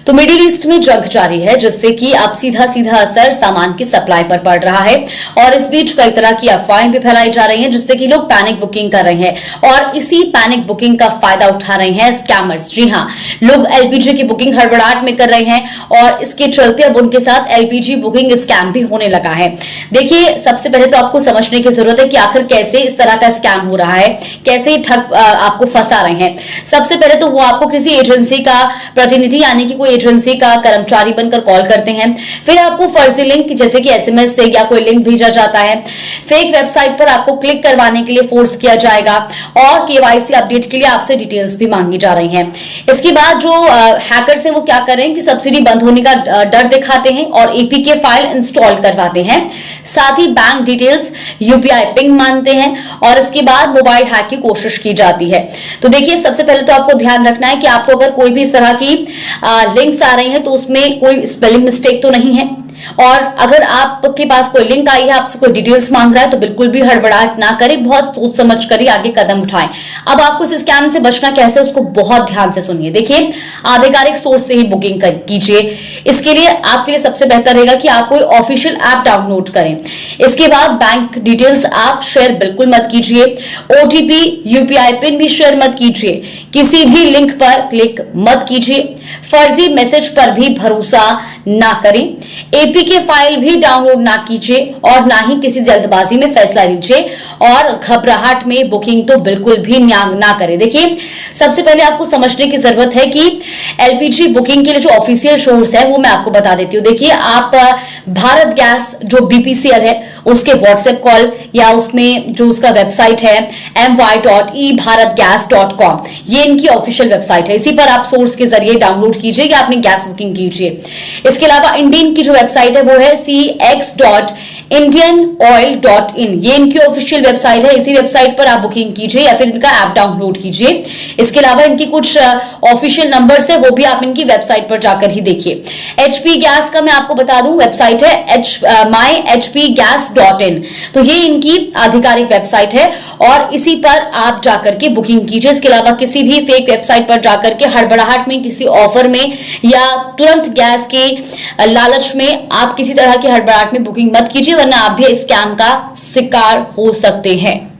तो middle east में जंग जारी है, जिससे कि अब सीधा सीधा असर सामान की सप्लाई पर पड़ रहा है और इस बीच कई तरह की अफवाहें भी फैलाई जा रही हैं, जिससे कि लोग पैनिक बुकिंग कर रहे हैं और इसी पैनिक बुकिंग का फायदा उठा रहे हैं स्कैमर्स। जी हां, लोग एलपीजी की बुकिंग हड़बड़ाहट में कर रहे हैं और इसके चलते अब उनके साथ एलपीजी बुकिंग स्कैम भी होने लगा है। देखिए, सबसे पहले तो आपको समझने की जरूरत है कि आखिर कैसे इस तरह का स्कैम हो रहा है, कैसे ठग आपको फंसा रहे हैं। सबसे पहले तो वो आपको किसी एजेंसी का प्रतिनिधि यानी कि कोई एजेंसी का कर्मचारी बनकर कॉल करते हैं, फिर आपको फर्जी लिंक जैसे कि एसएमएस से या कोई लिंक भेजा जाता है, फेक वेबसाइट पर आपको क्लिक करवाने के लिए फोर्स किया जाएगा और केवाईसी अपडेट के लिए आपसे डिटेल्स भी मांगी जा रही हैं। इसके बाद जो हैकर्स हैं वो क्या कर रहे हैं कि सब्सिडी बंद होने का डर दिखाते हैं और एपीके फाइल इंस्टॉल करवाते हैं, साथ ही बैंक डिटेल्स, यूपीआई पिन मांगते हैं और इसके बाद मोबाइल हैक की कोशिश की जाती है। तो देखिए, सबसे पहले तो आपको ध्यान रखना है कि आपको अगर कोई भी इस तरह की लिंक्स आ रही हैं तो उसमें कोई स्पेलिंग मिस्टेक तो नहीं है, और अगर आपके पास कोई लिंक आई है, आपसे कोई डिटेल्स मांग रहा है, तो बिल्कुल भी हड़बड़ाहट ना करें, बहुत सोच समझ कर ही आगे कदम उठाएं। अब आपको इस स्कैम से बचना कैसे, उसको बहुत ध्यान से सुनिए। देखिए, आधिकारिक सोर्स से ही बुकिंग कीजिए। इसके लिए आपके लिए सबसे बेहतर रहेगा कि आप कोई ऑफिशियल ऐप डाउनलोड करें। इसके बाद बैंक डिटेल्स आप शेयर बिल्कुल मत कीजिए, ओटीपी, यूपीआई पिन भी शेयर मत कीजिए, किसी भी लिंक पर क्लिक मत कीजिए, फर्जी मैसेज पर भी भरोसा ना करें, एपीके फाइल भी डाउनलोड ना कीजिए और ना ही किसी जल्दबाजी में फैसला लीजिए और घबराहट में बुकिंग तो बिल्कुल भी ना करें। देखिए, सबसे पहले आपको समझने की जरूरत है कि एलपीजी बुकिंग के लिए जो ऑफिशियल सोर्स है वो मैं आपको बता देती हूँ। देखिए, आप भारत गैस जो बीपीसीएल है उसके व्हाट्सएप कॉल या उसमें जो उसका वेबसाइट है my.ebharatgas.com, ये इनकी ऑफिशियल वेबसाइट है। इसी पर आप सोर्स के जरिए डाउनलोड कीजिए या अपनी गैस बुकिंग कीजिए। इसके अलावा इंडियन की जो वेबसाइट है वो है cx.indianoil.in, ये इनकी ऑफिशियल वेबसाइट है। इसी वेबसाइट पर आप बुकिंग कीजिए या फिर इनका ऐप डाउनलोड कीजिए। इसके अलावा इनकी कुछ ऑफिशियल नंबर्स है, वो भी आप इनकी वेबसाइट पर जाकर ही देखिए। एचपी गैस का मैं आपको बता दूं, वेबसाइट है myhpgas.in, तो ये इनकी आधिकारिक वेबसाइट है और इसी पर आप जाकर के बुकिंग कीजिए। इसके अलावा किसी भी फेक वेबसाइट पर जाकर के हड़बड़ाहट में, किसी ऑफर में या तुरंत गैस के लालच में आप किसी तरह की हड़बड़ाहट में बुकिंग मत कीजिए, वरना आप भी स्कैम का शिकार हो सकते हैं।